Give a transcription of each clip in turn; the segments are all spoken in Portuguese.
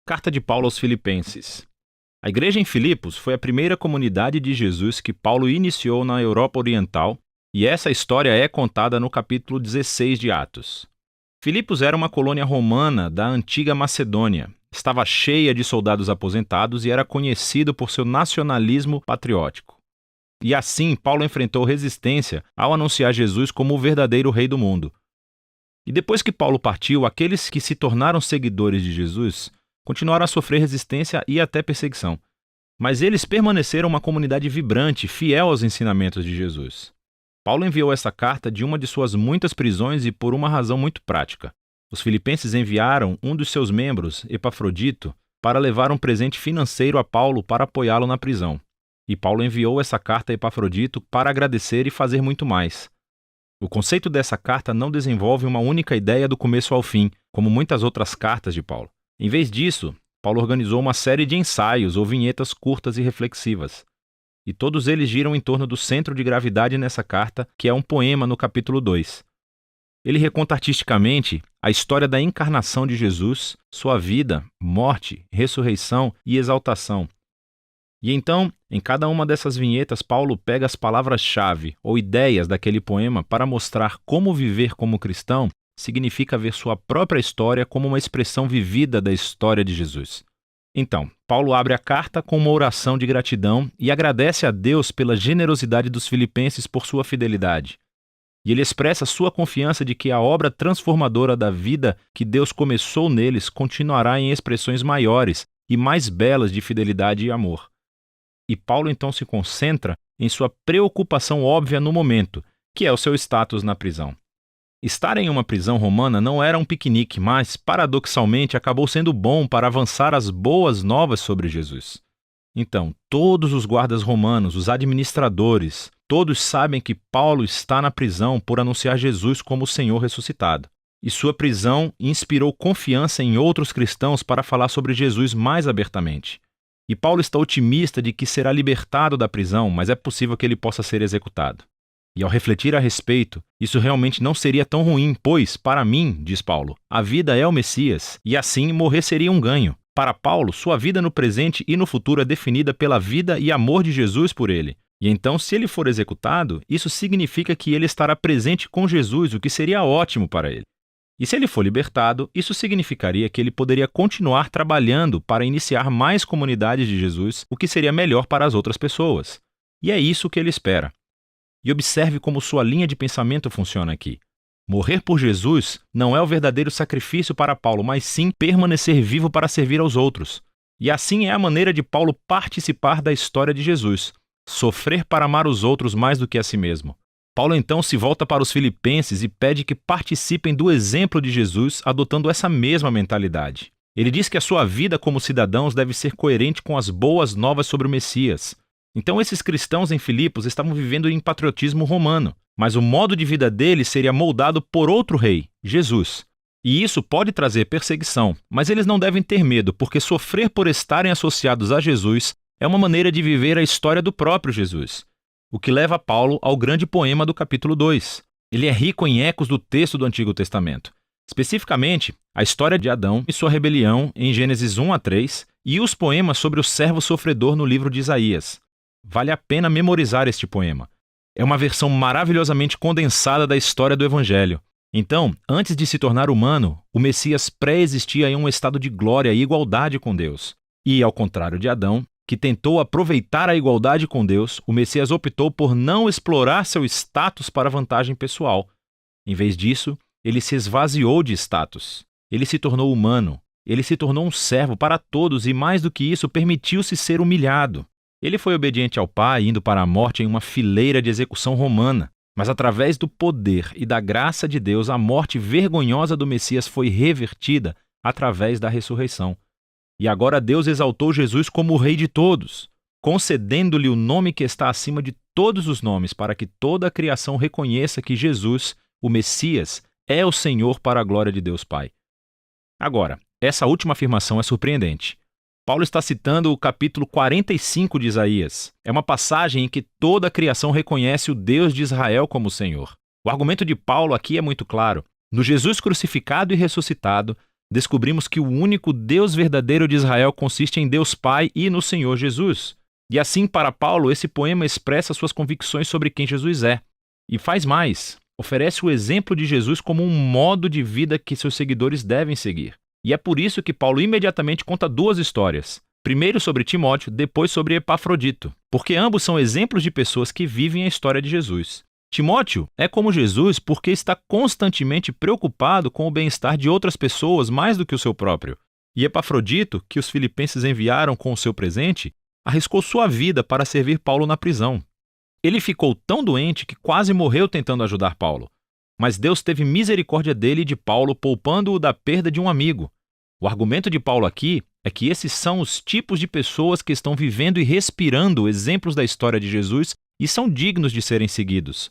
Carta de Paulo aos Filipenses. A igreja em Filipos foi a primeira comunidade de Jesus que Paulo iniciou na Europa Oriental, e essa história é contada no capítulo 16 de Atos. Filipos era uma colônia romana da antiga Macedônia. Estava cheia de soldados aposentados e era conhecido por seu nacionalismo patriótico. E assim, Paulo enfrentou resistência ao anunciar Jesus como o verdadeiro rei do mundo. E depois que Paulo partiu, aqueles que se tornaram seguidores de Jesus continuaram a sofrer resistência e até perseguição. Mas eles permaneceram uma comunidade vibrante, fiel aos ensinamentos de Jesus. Paulo enviou essa carta de uma de suas muitas prisões e por uma razão muito prática. Os filipenses enviaram um dos seus membros, Epafrodito, para levar um presente financeiro a Paulo para apoiá-lo na prisão. E Paulo enviou essa carta a Epafrodito para agradecer e fazer muito mais. O conceito dessa carta não desenvolve uma única ideia do começo ao fim, como muitas outras cartas de Paulo. Em vez disso, Paulo organizou uma série de ensaios ou vinhetas curtas e reflexivas. E todos eles giram em torno do centro de gravidade nessa carta, que é um poema no capítulo 2. Ele reconta artisticamente a história da encarnação de Jesus, sua vida, morte, ressurreição e exaltação. E então, em cada uma dessas vinhetas, Paulo pega as palavras-chave ou ideias daquele poema para mostrar como viver como cristão significa ver sua própria história como uma expressão vivida da história de Jesus. Então, Paulo abre a carta com uma oração de gratidão e agradece a Deus pela generosidade dos filipenses por sua fidelidade. E ele expressa sua confiança de que a obra transformadora da vida que Deus começou neles continuará em expressões maiores e mais belas de fidelidade e amor. E Paulo então se concentra em sua preocupação óbvia no momento, que é o seu status na prisão. Estar em uma prisão romana não era um piquenique, mas, paradoxalmente, acabou sendo bom para avançar as boas novas sobre Jesus. Então, todos os guardas romanos, os administradores, todos sabem que Paulo está na prisão por anunciar Jesus como o Senhor ressuscitado. E sua prisão inspirou confiança em outros cristãos para falar sobre Jesus mais abertamente. E Paulo está otimista de que será libertado da prisão, mas é possível que ele possa ser executado. E ao refletir a respeito, isso realmente não seria tão ruim, pois, para mim, diz Paulo, a vida é o Messias, e assim morrer seria um ganho. Para Paulo, sua vida no presente e no futuro é definida pela vida e amor de Jesus por ele. E então, se ele for executado, isso significa que ele estará presente com Jesus, o que seria ótimo para ele. E se ele for libertado, isso significaria que ele poderia continuar trabalhando para iniciar mais comunidades de Jesus, o que seria melhor para as outras pessoas. E é isso que ele espera. E observe como sua linha de pensamento funciona aqui. Morrer por Jesus não é o verdadeiro sacrifício para Paulo, mas sim permanecer vivo para servir aos outros. E assim é a maneira de Paulo participar da história de Jesus, sofrer para amar os outros mais do que a si mesmo. Paulo então se volta para os filipenses e pede que participem do exemplo de Jesus, adotando essa mesma mentalidade. Ele diz que a sua vida como cidadãos deve ser coerente com as boas novas sobre o Messias. Então esses cristãos em Filipos estavam vivendo em patriotismo romano, mas o modo de vida deles seria moldado por outro rei, Jesus. E isso pode trazer perseguição, mas eles não devem ter medo, porque sofrer por estarem associados a Jesus é uma maneira de viver a história do próprio Jesus. O que leva Paulo ao grande poema do capítulo 2. Ele é rico em ecos do texto do Antigo Testamento. Especificamente, a história de Adão e sua rebelião em Gênesis 1 a 3 e os poemas sobre o servo sofredor no livro de Isaías. Vale a pena memorizar este poema. É uma versão maravilhosamente condensada da história do Evangelho. Então, antes de se tornar humano, o Messias pré-existia em um estado de glória e igualdade com Deus. E, ao contrário de Adão, que tentou aproveitar a igualdade com Deus, o Messias optou por não explorar seu status para vantagem pessoal. Em vez disso, ele se esvaziou de status. Ele se tornou humano. Ele se tornou um servo para todos e, mais do que isso, permitiu-se ser humilhado. Ele foi obediente ao Pai, indo para a morte em uma fileira de execução romana. Mas através do poder e da graça de Deus, a morte vergonhosa do Messias foi revertida através da ressurreição. E agora Deus exaltou Jesus como o Rei de todos, concedendo-lhe o nome que está acima de todos os nomes, para que toda a criação reconheça que Jesus, o Messias, é o Senhor para a glória de Deus Pai. Agora, essa última afirmação é surpreendente. Paulo está citando o capítulo 45 de Isaías. É uma passagem em que toda a criação reconhece o Deus de Israel como Senhor. O argumento de Paulo aqui é muito claro. No Jesus crucificado e ressuscitado, descobrimos que o único Deus verdadeiro de Israel consiste em Deus Pai e no Senhor Jesus. E assim, para Paulo, esse poema expressa suas convicções sobre quem Jesus é. E faz mais, oferece o exemplo de Jesus como um modo de vida que seus seguidores devem seguir. E é por isso que Paulo imediatamente conta duas histórias. Primeiro sobre Timóteo, depois sobre Epafrodito, porque ambos são exemplos de pessoas que vivem a história de Jesus. Timóteo é como Jesus porque está constantemente preocupado com o bem-estar de outras pessoas mais do que o seu próprio. E Epafrodito, que os filipenses enviaram com o seu presente, arriscou sua vida para servir Paulo na prisão. Ele ficou tão doente que quase morreu tentando ajudar Paulo. Mas Deus teve misericórdia dele e de Paulo, poupando-o da perda de um amigo. O argumento de Paulo aqui é que esses são os tipos de pessoas que estão vivendo e respirando exemplos da história de Jesus e são dignos de serem seguidos.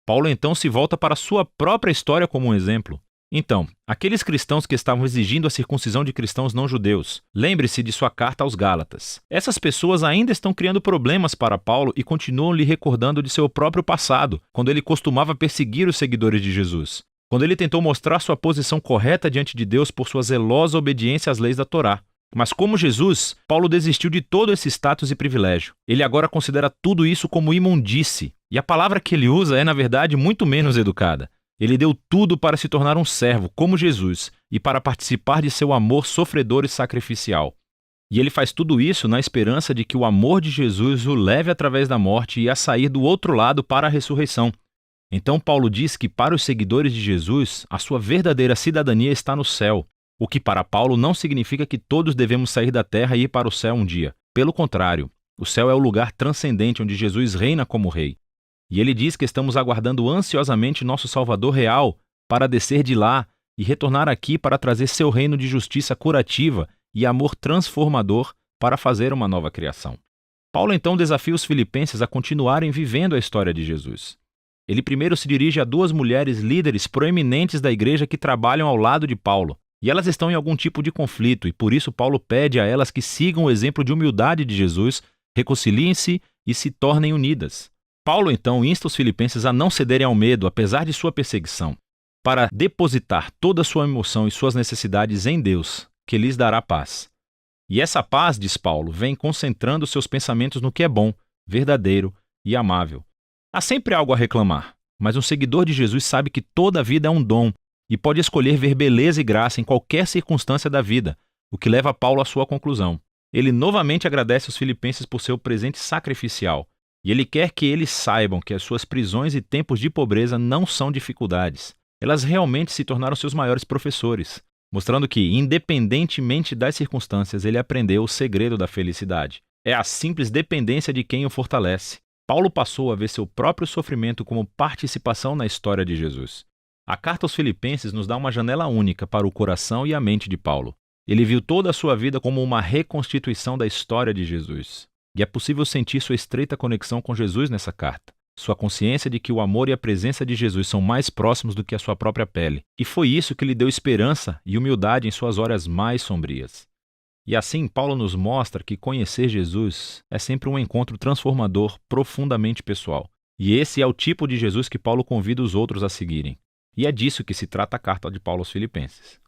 Paulo então se volta para a sua própria história como um exemplo. Então, aqueles cristãos que estavam exigindo a circuncisão de cristãos não judeus, lembre-se de sua carta aos Gálatas. Essas pessoas ainda estão criando problemas para Paulo e continuam lhe recordando de seu próprio passado, quando ele costumava perseguir os seguidores de Jesus, quando ele tentou mostrar sua posição correta diante de Deus por sua zelosa obediência às leis da Torá. Mas como Jesus, Paulo desistiu de todo esse status e privilégio. Ele agora considera tudo isso como imundície. E a palavra que ele usa é, na verdade, muito menos educada. Ele deu tudo para se tornar um servo, como Jesus, e para participar de seu amor sofredor e sacrificial. E ele faz tudo isso na esperança de que o amor de Jesus o leve através da morte e a sair do outro lado para a ressurreição. Então Paulo diz que para os seguidores de Jesus, a sua verdadeira cidadania está no céu. O que para Paulo não significa que todos devemos sair da terra e ir para o céu um dia. Pelo contrário, o céu é o lugar transcendente onde Jesus reina como rei. E ele diz que estamos aguardando ansiosamente nosso Salvador real para descer de lá e retornar aqui para trazer seu reino de justiça curativa e amor transformador para fazer uma nova criação. Paulo então desafia os filipenses a continuarem vivendo a história de Jesus. Ele primeiro se dirige a duas mulheres líderes proeminentes da igreja que trabalham ao lado de Paulo. E elas estão em algum tipo de conflito, e por isso Paulo pede a elas que sigam o exemplo de humildade de Jesus, reconciliem-se e se tornem unidas. Paulo então insta os filipenses a não cederem ao medo, apesar de sua perseguição, para depositar toda a sua emoção e suas necessidades em Deus, que lhes dará paz. E essa paz, diz Paulo, vem concentrando seus pensamentos no que é bom, verdadeiro e amável. Há sempre algo a reclamar, mas um seguidor de Jesus sabe que toda a vida é um dom, e pode escolher ver beleza e graça em qualquer circunstância da vida, o que leva Paulo à sua conclusão. Ele novamente agradece os filipenses por seu presente sacrificial, e ele quer que eles saibam que as suas prisões e tempos de pobreza não são dificuldades. Elas realmente se tornaram seus maiores professores, mostrando que, independentemente das circunstâncias, ele aprendeu o segredo da felicidade. É a simples dependência de quem o fortalece. Paulo passou a ver seu próprio sofrimento como participação na história de Jesus. A carta aos Filipenses nos dá uma janela única para o coração e a mente de Paulo. Ele viu toda a sua vida como uma reconstituição da história de Jesus. E é possível sentir sua estreita conexão com Jesus nessa carta. Sua consciência de que o amor e a presença de Jesus são mais próximos do que a sua própria pele. E foi isso que lhe deu esperança e humildade em suas horas mais sombrias. E assim, Paulo nos mostra que conhecer Jesus é sempre um encontro transformador, profundamente pessoal. E esse é o tipo de Jesus que Paulo convida os outros a seguirem. E é disso que se trata a carta de Paulo aos Filipenses.